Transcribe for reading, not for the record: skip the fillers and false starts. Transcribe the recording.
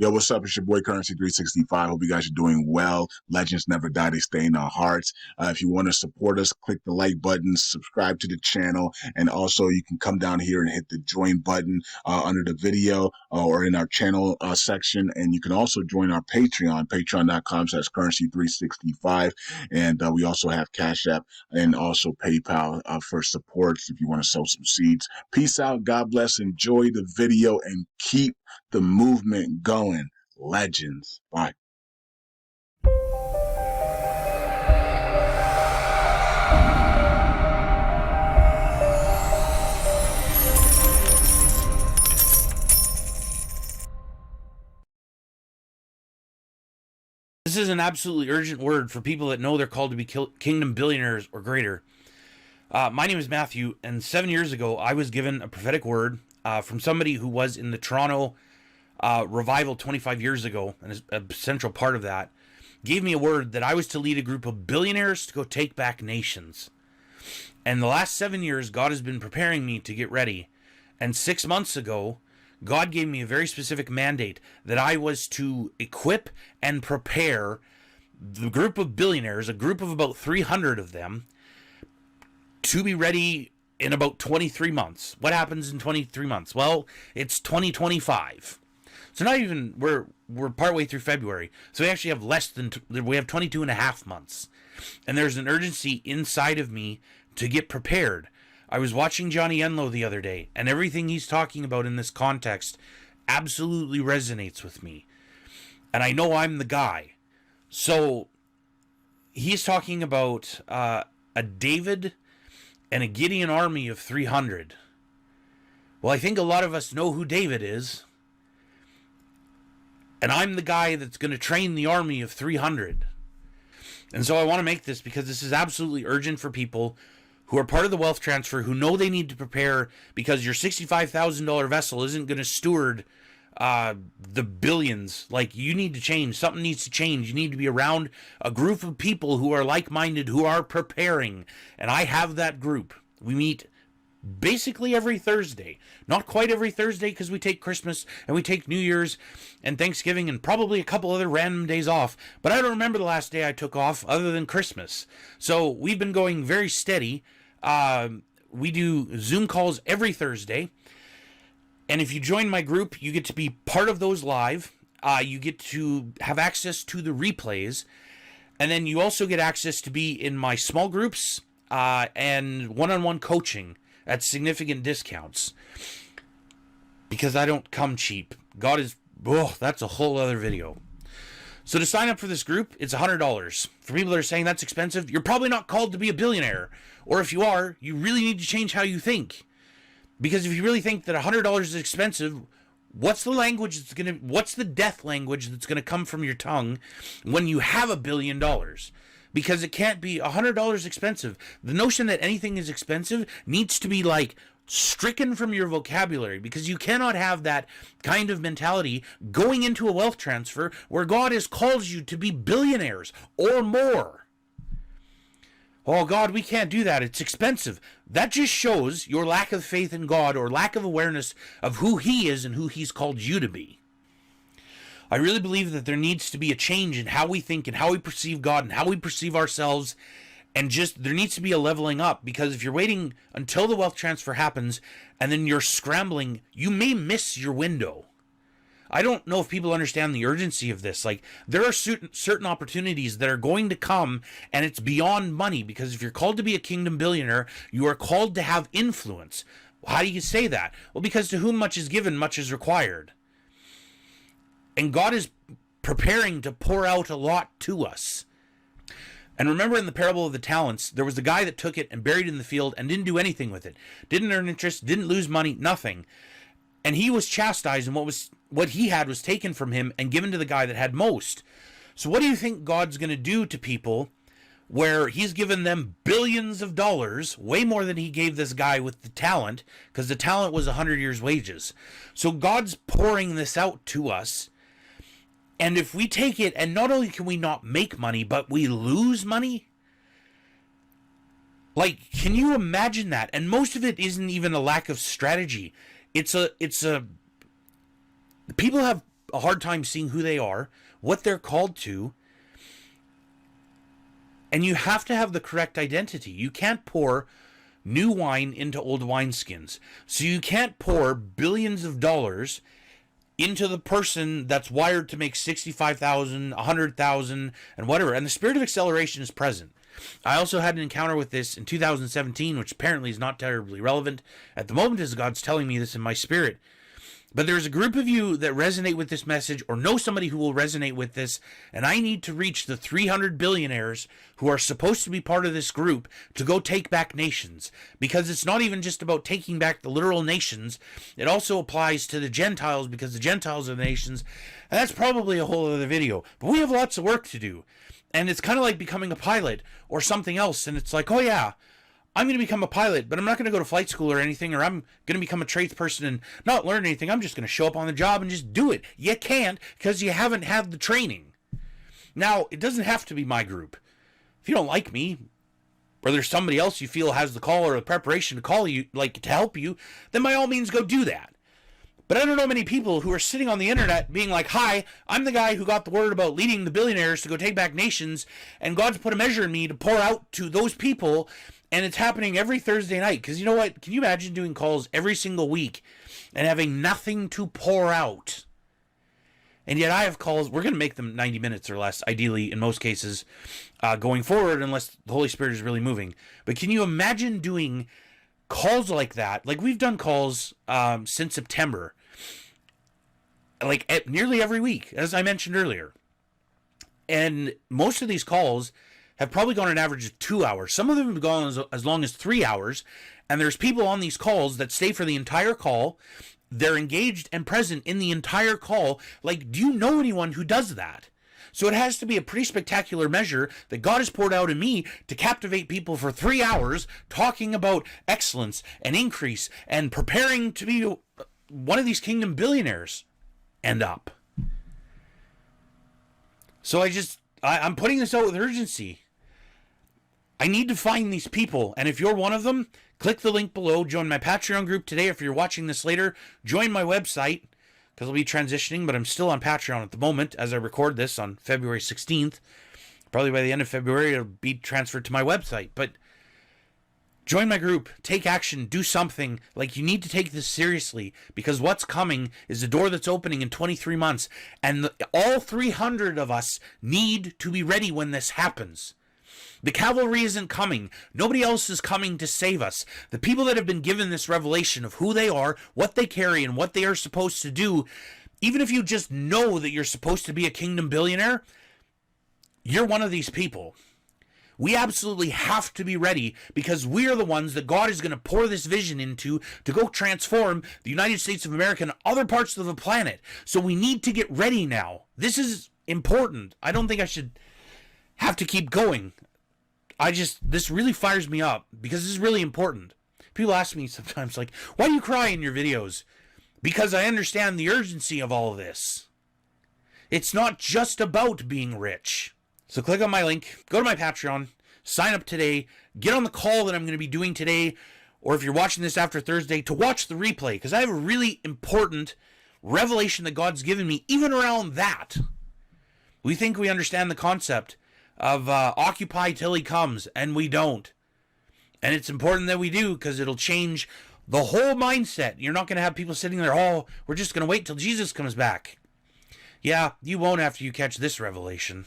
Yo, what's up? It's your boy Currency 365. Hope you guys are doing well. Legends never die, they stay in our hearts. If you want to support us, click the like button, subscribe to the channel, and also you can come down here and hit the join button under the video or in our channel section. And you can also join our Patreon, patreon.com/currency365. And we also have Cash App and also PayPal for support if you want to sow some seeds. Peace out. God bless. Enjoy the video and keep the movement going. Legends. Bye. This is an absolutely urgent word for people that know they're called to be kingdom billionaires or greater. My name is Matthew, and 7 years ago, I was given a prophetic word from somebody who was in the Toronto revival 25 years ago, and is a central part of that, gave me a word that I was to lead a group of billionaires to go take back nations. And the last 7 years, God has been preparing me to get ready. And 6 months ago, God gave me a very specific mandate that I was to equip and prepare the group of billionaires, a group of about 300 of them, to be ready in about 23 months. What happens in 23 months? Well, it's 2025. So not even, we're partway through February. So we actually have we have 22 and a half months. And there's an urgency inside of me to get prepared. I was watching Johnny Enlow the other day, and everything he's talking about in this context absolutely resonates with me. And I know I'm the guy. So he's talking about a David and a Gideon army of 300. Well, I think a lot of us know who David is. And I'm the guy that's going to train the army of 300. And so I want to make this because this is absolutely urgent for people who are part of the wealth transfer, who know they need to prepare because your $65,000 vessel isn't going to steward the billions. Like, you need to change. Something needs to change. You need to be around a group of people who are like-minded, who are preparing. And I have that group. We meet basically every Thursday. Not quite every Thursday because we take Christmas and we take New Year's and Thanksgiving and probably a couple other random days off. But I don't remember the last day I took off other than Christmas. So we've been going very steady. We do Zoom calls every Thursday. And if you join my group, you get to be part of those live. You get to have access to the replays. And then you also get access to be in my small groups and one-on-one coaching at significant discounts, because I don't come cheap. God is, that's a whole other video. So to sign up for this group, it's $100. For people that are saying that's expensive, you're probably not called to be a billionaire. Or if you are, you really need to change how you think. Because if you really think that $100 is expensive, what's the death language that's gonna come from your tongue when you have $1 billion? Because it can't be $100 expensive. The notion that anything is expensive needs to be like stricken from your vocabulary, because you cannot have that kind of mentality going into a wealth transfer where God has called you to be billionaires or more. Oh God, we can't do that. It's expensive. That just shows your lack of faith in God or lack of awareness of who He is and who He's called you to be. I really believe that there needs to be a change in how we think and how we perceive God and how we perceive ourselves, and just there needs to be a leveling up, because if you're waiting until the wealth transfer happens and then you're scrambling, you may miss your window. I don't know if people understand the urgency of this. Like, there are certain opportunities that are going to come, and it's beyond money, because if you're called to be a kingdom billionaire, you are called to have influence. How do you say that? Well, because to whom much is given, much is required. And God is preparing to pour out a lot to us. And remember, in the parable of the talents, there was the guy that took it and buried it in the field and didn't do anything with it. Didn't earn interest, didn't lose money, nothing. And he was chastised, and what he had was taken from him and given to the guy that had most. So what do you think God's going to do to people where He's given them billions of dollars, way more than He gave this guy with the talent, because the talent was 100 years' wages. So God's pouring this out to us. And if we take it, and not only can we not make money, but we lose money. Like, can you imagine that? And most of it isn't even a lack of strategy. It's a people have a hard time seeing who they are, what they're called to, and you have to have the correct identity. You can't pour new wine into old wineskins. So you can't pour billions of dollars into the person that's wired to make 65,000, 100,000, and whatever. And the spirit of acceleration is present. I also had an encounter with this in 2017, which apparently is not terribly relevant at the moment as God's telling me this in my spirit. But there's a group of you that resonate with this message or know somebody who will resonate with this, and I need to reach the 300 billionaires who are supposed to be part of this group to go take back nations. Because it's not even just about taking back the literal nations, it also applies to the Gentiles, because the Gentiles are the nations, and that's probably a whole other video. But we have lots of work to do, and it's kind of like becoming a pilot or something else, and it's like, oh yeah, I'm going to become a pilot, but I'm not going to go to flight school or anything, or I'm going to become a tradesperson and not learn anything. I'm just going to show up on the job and just do it. You can't, because you haven't had the training. Now, it doesn't have to be my group. If you don't like me, or there's somebody else you feel has the call or the preparation to call you, like to help you, then by all means go do that. But I don't know many people who are sitting on the internet being like, hi, I'm the guy who got the word about leading the billionaires to go take back nations, and God's put a measure in me to pour out to those people, and it's happening every Thursday night. Because you know what? Can you imagine doing calls every single week and having nothing to pour out? And yet I have calls, we're going to make them 90 minutes or less, ideally, in most cases, going forward, unless the Holy Spirit is really moving. But can you imagine doing calls like that? Like, we've done calls since September, like nearly every week, as I mentioned earlier. And most of these calls have probably gone an average of 2 hours. Some of them have gone as long as 3 hours. And there's people on these calls that stay for the entire call. They're engaged and present in the entire call. Like, do you know anyone who does that? So it has to be a pretty spectacular measure that God has poured out in me to captivate people for 3 hours, talking about excellence and increase and preparing to be one of these kingdom billionaires. End up. So I'm putting this out with urgency. I need to find these people, and if you're one of them, click the link below, join my Patreon group today. If you're watching this later, join my website, because I'll be transitioning, but I'm still on Patreon at the moment as I record this on February 16th. Probably by the end of February, it'll be transferred to my website, but join my group, take action, do something. Like, you need to take this seriously, because what's coming is a door that's opening in 23 months, and all 300 of us need to be ready when this happens. The cavalry isn't coming. Nobody else is coming to save us. The people that have been given this revelation of who they are, what they carry, and what they are supposed to do, even if you just know that you're supposed to be a kingdom billionaire, you're one of these people. We absolutely have to be ready, because we are the ones that God is going to pour this vision into to go transform the United States of America and other parts of the planet. So we need to get ready now. This is important. I don't think I should have to keep going. This really fires me up, because this is really important. People ask me sometimes, like, why do you cry in your videos? Because I understand the urgency of all of this. It's not just about being rich. So click on my link, go to my Patreon, sign up today, get on the call that I'm going to be doing today, or if you're watching this after Thursday, to watch the replay, because I have a really important revelation that God's given me, even around that. We think we understand the concept of occupy till he comes, and we don't. And it's important that we do, because it'll change the whole mindset. You're not going to have people sitting there, we're just going to wait till Jesus comes back. Yeah, you won't after you catch this revelation.